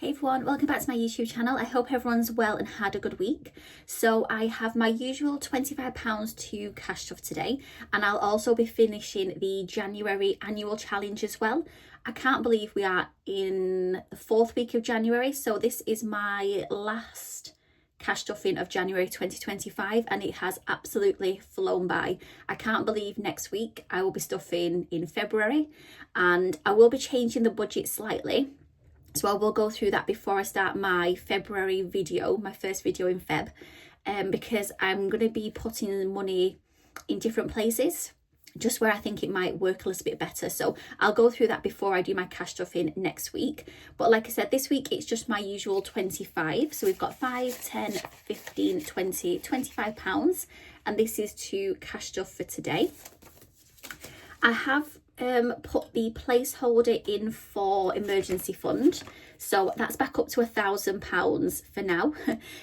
Hey everyone, welcome back to my YouTube channel. I hope everyone's well and had a good week. So I have my usual £25 to cash stuff today, and I'll also be finishing the January annual challenge as well. I can't believe we are in the 4th week of January, so this is my last cash stuffing of January 2025 and it has absolutely flown by. I can't believe next week I will be stuffing in February, and I will be changing the budget slightly. So I will go through that before I start my February video, my first video in Feb, because I'm going to be putting money in different places, just where I think it might work a little bit better. So I'll go through that before I do my cash stuffing next week. But like I said, this week it's just my usual 25. So we've got 5, 10, 15, 20, 25 pounds. And this is to cash stuff for today. I have put the placeholder in for emergency fund, so that's back up to £1,000 for now.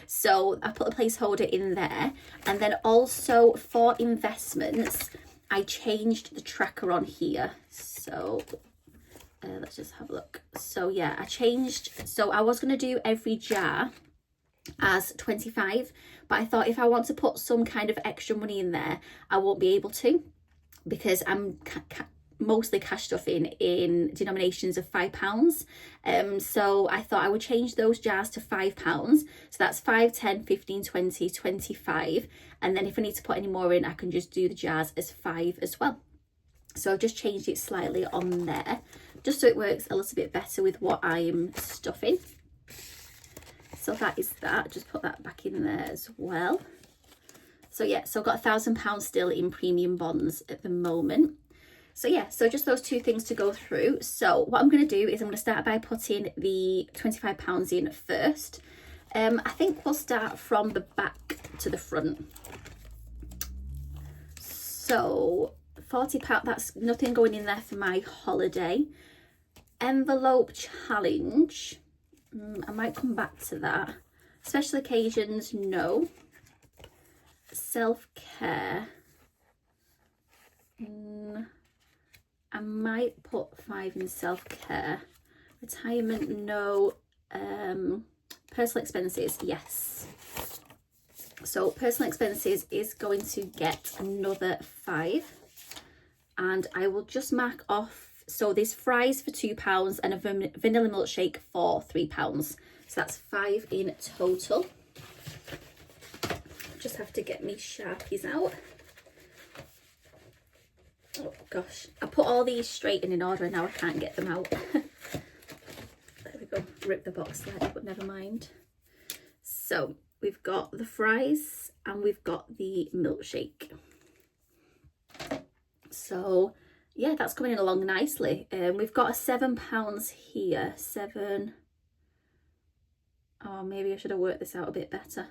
So I put the placeholder in there, and then also for investments I changed the tracker on here. So let's just have a look. So yeah, I changed, so I was going to do every jar as 25, but I thought if I want to put some kind of extra money in there I won't be able to, because I'm mostly cash stuffing in denominations of £5. So I thought I would change those jars to £5. So that's 5, 10, 15, 20, 25. And then if I need to put any more in, I can just do the jars as 5 as well. So I've just changed it slightly on there, just so it works a little bit better with what I'm stuffing. So that is that. Just put that back in there as well. So yeah, so I've got £1,000 still in premium bonds at the moment. So yeah, so just those two things to go through. So what I'm going to do is I'm going to start by putting the £25 in first. I think we'll start from the back to the front. So £40, that's nothing going in there for my holiday. Envelope challenge, I might come back to that. Special occasions, no. Self-care, I might put 5 in self-care. Retirement, no. Personal expenses, yes. So personal expenses is going to get another 5, and I will just mark off, so there's fries for £2 and a vanilla milkshake for £3, so that's 5 in total. Just have to get me Sharpies out. Oh gosh, I put all these straight in order and now I can't get them out. There we go, rip the box slightly, but never mind. So we've got the fries and we've got the milkshake. So yeah, that's coming along nicely. We've got a £7 here. 7. Oh, maybe I should have worked this out a bit better,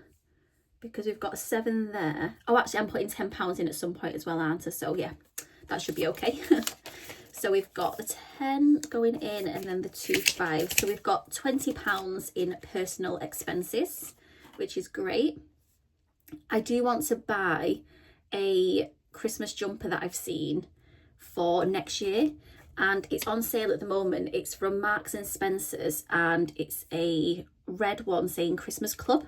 because we've got a 7 there. Oh, actually I'm putting £10 in at some point as well, aren't I? So yeah, that should be okay. So we've got the 10 going in and then the 2 5. So we've got £20 in personal expenses, which is great. I do want to buy a Christmas jumper that I've seen for next year, and it's on sale at the moment. It's from Marks and Spencer's and it's a red one saying Christmas Club.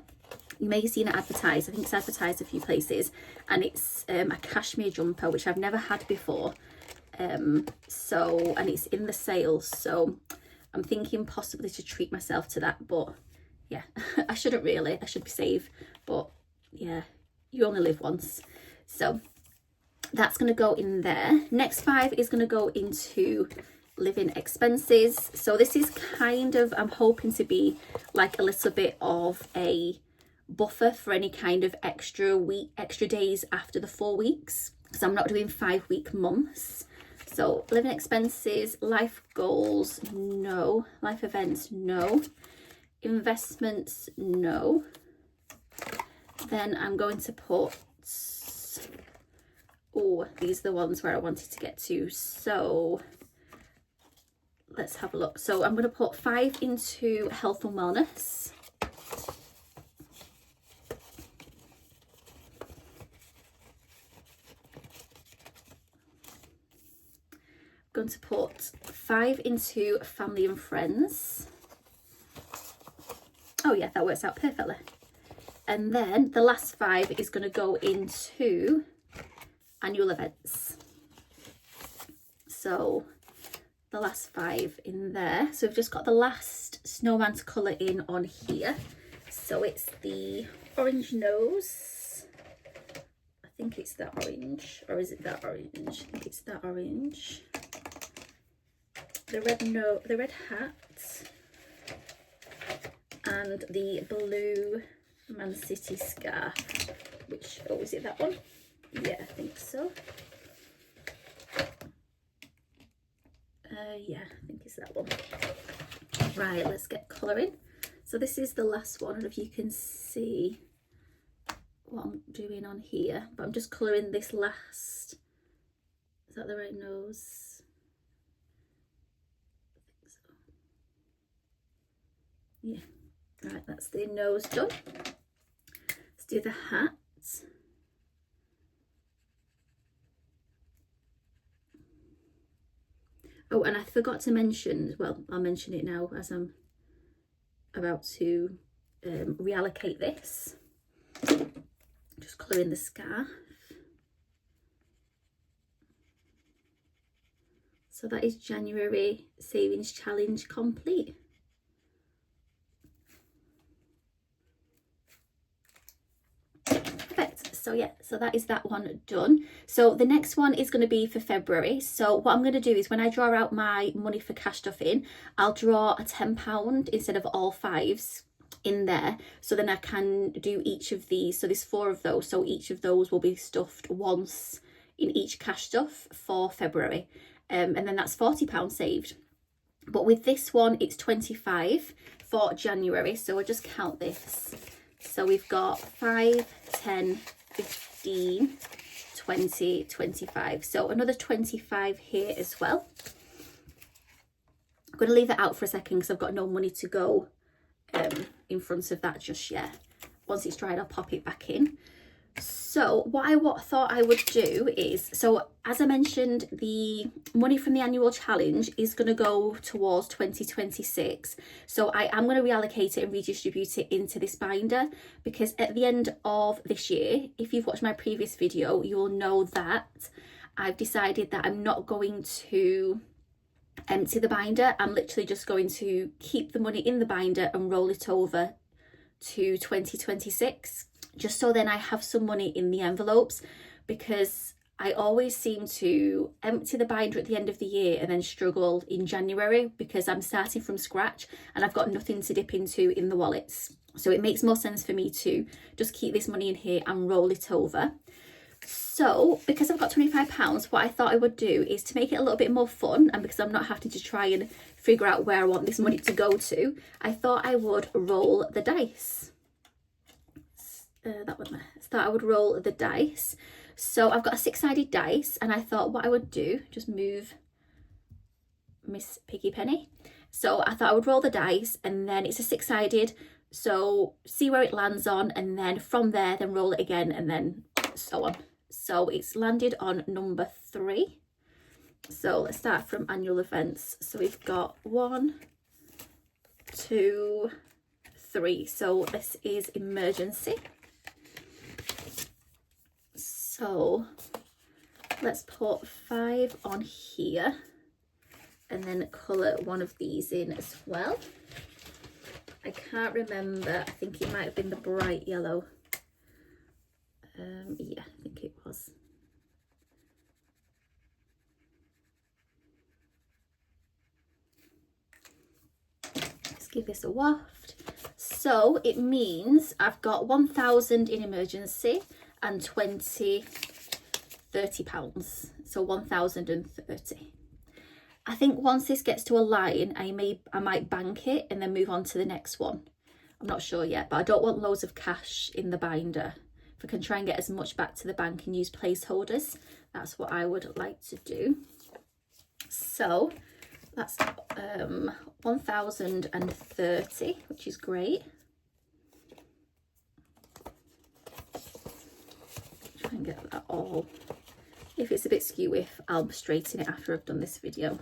You may have seen it advertised. I think it's advertised a few places, and it's a cashmere jumper which I've never had before. And it's in the sales, so I'm thinking possibly to treat myself to that. But yeah, I shouldn't really. I should be safe, but yeah, you only live once. So that's going to go in there. Next 5 is going to go into living expenses. So this is kind of, I'm hoping to be like a little bit of a buffer for any kind of extra days after the 4 weeks, because I'm not doing 5-week months. So living expenses, life goals, no. Life events, no. Investments, no. Then I'm going to put, oh, these are the ones where I wanted to get to. So let's have a look. So I'm going to put 5 into health and wellness. Going to put 5 into family and friends. Oh yeah, that works out perfectly. And then the last 5 is going to go into annual events. So the last 5 in there. So we've just got the last snowman to colour in on here. So it's the orange nose. I think it's that orange, or is it that orange? I think it's that orange. The red hat, and the blue Man City scarf, which, oh, is it that one? Yeah, I think so. Yeah, I think it's that one. Right, let's get colouring. So this is the last one. I don't know if you can see what I'm doing on here, but I'm just colouring this last. Is that the right nose? I think so. Yeah. Right, that's the nose done. Let's do the hat. Oh, and I forgot to mention, well, I'll mention it now as I'm about to reallocate this. Just colouring the scarf. So that is January Savings Challenge complete. Perfect. So yeah, so that is that one done. So the next one is going to be for February. So what I'm going to do is when I draw out my money for cash stuffing, I'll draw a £10 instead of all 5s in there, so then I can do each of these. So there's 4 of those, so each of those will be stuffed once in each cash stuff for February, and then that's £40 saved. But with this one it's 25 for January, so we'll just count this. So we've got 5, 10, 15, 20, 25, so another 25 here as well. I'm going to leave it out for a second because I've got no money to go in front of that just yet. Once it's dried, I'll pop it back in. So what I thought I would do is, so as I mentioned, the money from the annual challenge is going to go towards 2026. So I am going to reallocate it and redistribute it into this binder, because at the end of this year, if you've watched my previous video, you will know that I've decided that I'm not going to empty the binder. I'm literally just going to keep the money in the binder and roll it over to 2026, just so then I have some money in the envelopes, because I always seem to empty the binder at the end of the year and then struggle in January because I'm starting from scratch and I've got nothing to dip into in the wallets. So it makes more sense for me to just keep this money in here and roll it over. So because I've got £25, what I thought I would do is, to make it a little bit more fun, and because I'm not having to try and figure out where I want this money to go to, I thought I would roll the dice. That one there. I thought I would roll the dice. So I've got a 6-sided dice, and I thought what I would do, just move Miss Piggy Penny. So I thought I would roll the dice, and then it's a 6-sided, so see where it lands on, and then from there then roll it again, and then so on. So it's landed on number 3. So let's start from annual events. So we've got 1, 2, 3. So this is emergency. So let's put 5 on here and then colour one of these in as well. I can't remember, I think it might have been the bright yellow. Yeah, I think it was. Let's give this a waft. So it means I've got 1,000 in emergency and 30 £30. So 1,030. I think once this gets to a line, I might bank it and then move on to the next one. I'm not sure yet, but I don't want loads of cash in the binder. If I can try and get as much back to the bank and use placeholders, that's what I would like to do. So that's 1,030, which is great. Try and get that all. If it's a bit skewy, I'll straighten it after I've done this video.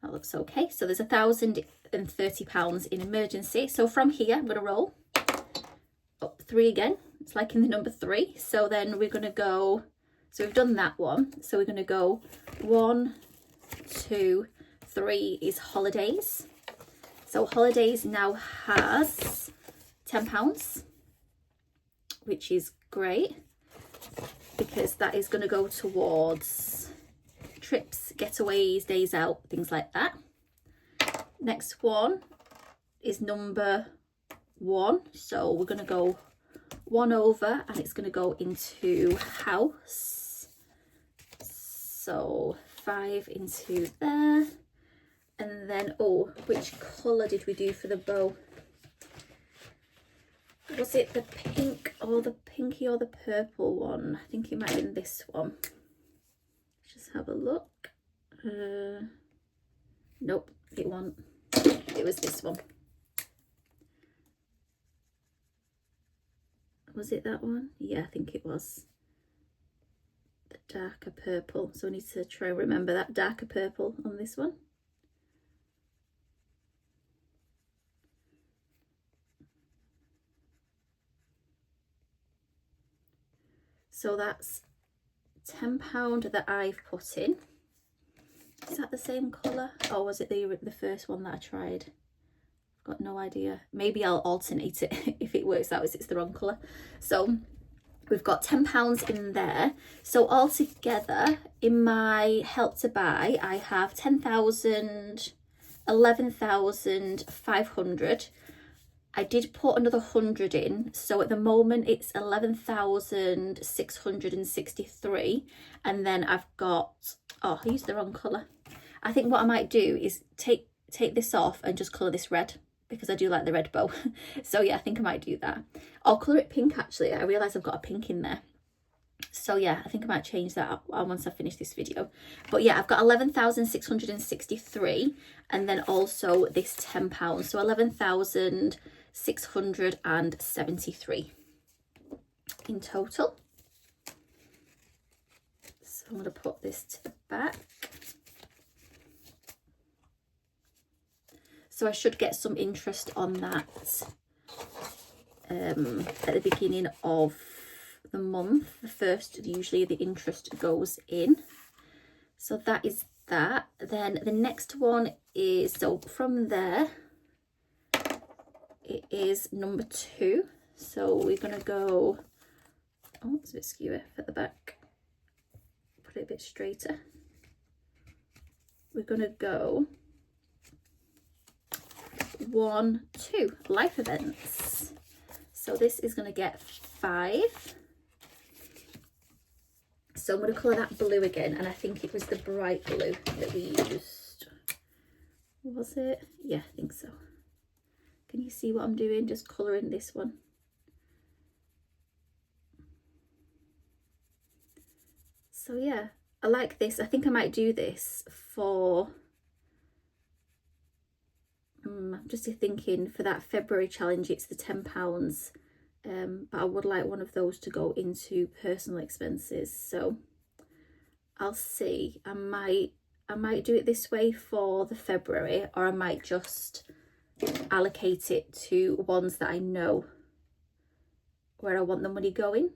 That looks okay. So there's £1,030 in emergency. So from here, I'm going to roll up 3 again. It's like in the number 3. So then we're going to go, so we've done that one. So we're going to go 1, 2, 3 is holidays. So holidays now has £10, which is great because that is going to go towards trips, getaways, days out, things like that. Next one is number 1. So we're going to go 1 over and it's going to go into house. So 5 into there. And then, oh, which colour did we do for the bow? Was it the pink or the pinky or the purple one? I think it might have been this one. Let's just have a look. Nope, it wasn't. It was this one. Was it that one? Yeah, I think it was. The darker purple. So I need to try and remember that darker purple on this one. So that's £10 that I've put in. Is that the same colour? Or was it the first one that I tried? I've got no idea. Maybe I'll alternate it if it works out as it's the wrong colour. So we've got £10 in there. So altogether in my help to buy, I have 10,000, 11,500. I did put another 100 in, so at the moment it's 11,663, and then I've got, oh, I used the wrong colour. I think what I might do is take this off and just colour this red, because I do like the red bow. So yeah, I think I might do that. I'll colour it pink actually. I realise I've got a pink in there. So yeah, I think I might change that up once I finish this video. But yeah, I've got 11,663 and then also this £10. So 11,673 in total. So I'm going to put this to the back. So I should get some interest on that at the beginning of the month. The first, usually the interest goes in. So that is that. Then the next one is, so from there, it is number 2. So we're going to go, oh, it's a bit skewer at the back. Put it a bit straighter. We're going to go 1, 2, life events. So this is going to get 5. So I'm going to colour that blue again, and I think it was the bright blue that we used. Was it? Yeah, I think so. Can you see what I'm doing? Just colouring this one. So yeah, I like this. I think I might do this for, I'm just thinking for that February challenge, it's the £10. But I would like one of those to go into personal expenses. So I'll see. I might do it this way for the February, or I might just allocate it to ones that I know where I want the money going.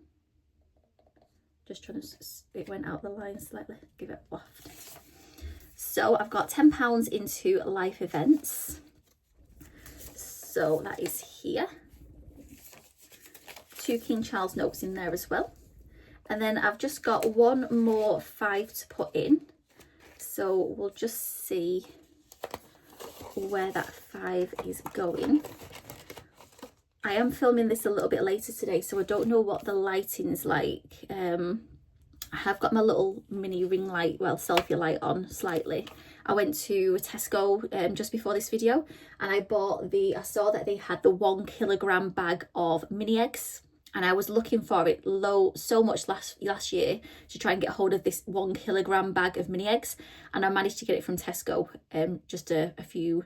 Just trying to, it went out the line slightly, give it a waft. So I've got £10 into life events. So that is here. 2 King Charles notes in there as well. And then I've just got one more 5 to put in. So we'll just see where that 5 is going. I am filming this a little bit later today, so I don't know what the lighting's like. I have got my little mini ring light, well, selfie light on slightly. I went to Tesco just before this video, and I saw that they had the 1 kilogram bag of mini eggs, and I was looking for it so much last year to try and get hold of this 1 kilogram bag of mini eggs, and I managed to get it from Tesco just a few,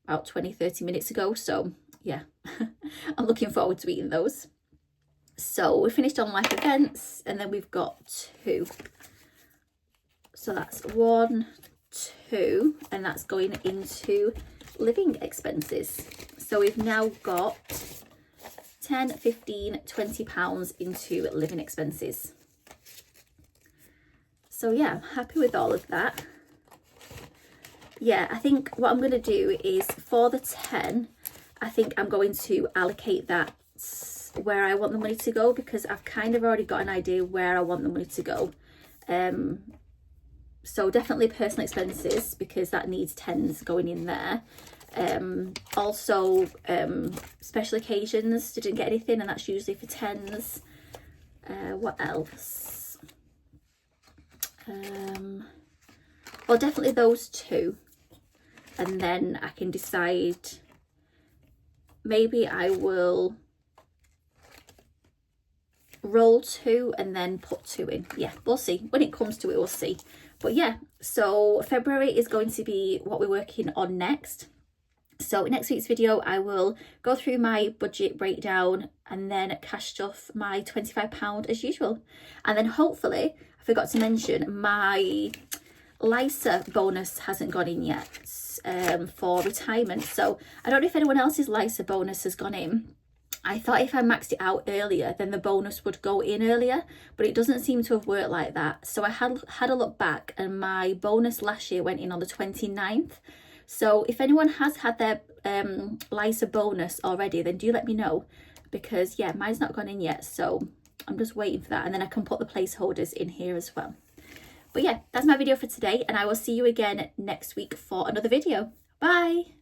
about 20-30 minutes ago. So yeah, I'm looking forward to eating those. So we finished on life events, and then we've got 2. So that's 1, 2, and that's going into living expenses. So we've now got 10, 15, 20 pounds into living expenses. So yeah, I'm happy with all of that. Yeah, I think what I'm going to do is for the 10, I think I'm going to allocate that where I want the money to go, because I've kind of already got an idea where I want the money to go. So definitely personal expenses, because that needs 10s going in there. Also special occasions, didn't get anything, and that's usually for 10s. What else? Well, definitely those 2, and then I can decide, maybe I will roll 2 and then put 2 in. Yeah, we'll see. When it comes to it, we'll see. But yeah, so February is going to be what we're working on next. So in next week's video, I will go through my budget breakdown and then cash off my £25 as usual. And then hopefully, I forgot to mention, my LISA bonus hasn't gone in yet for retirement. So I don't know if anyone else's LISA bonus has gone in. I thought if I maxed it out earlier, then the bonus would go in earlier, but it doesn't seem to have worked like that. So I had a look back, and my bonus last year went in on the 29th. So if anyone has had their LISA bonus already, then do let me know, because yeah, mine's not gone in yet. So I'm just waiting for that, and then I can put the placeholders in here as well. But yeah, that's my video for today, and I will see you again next week for another video. Bye!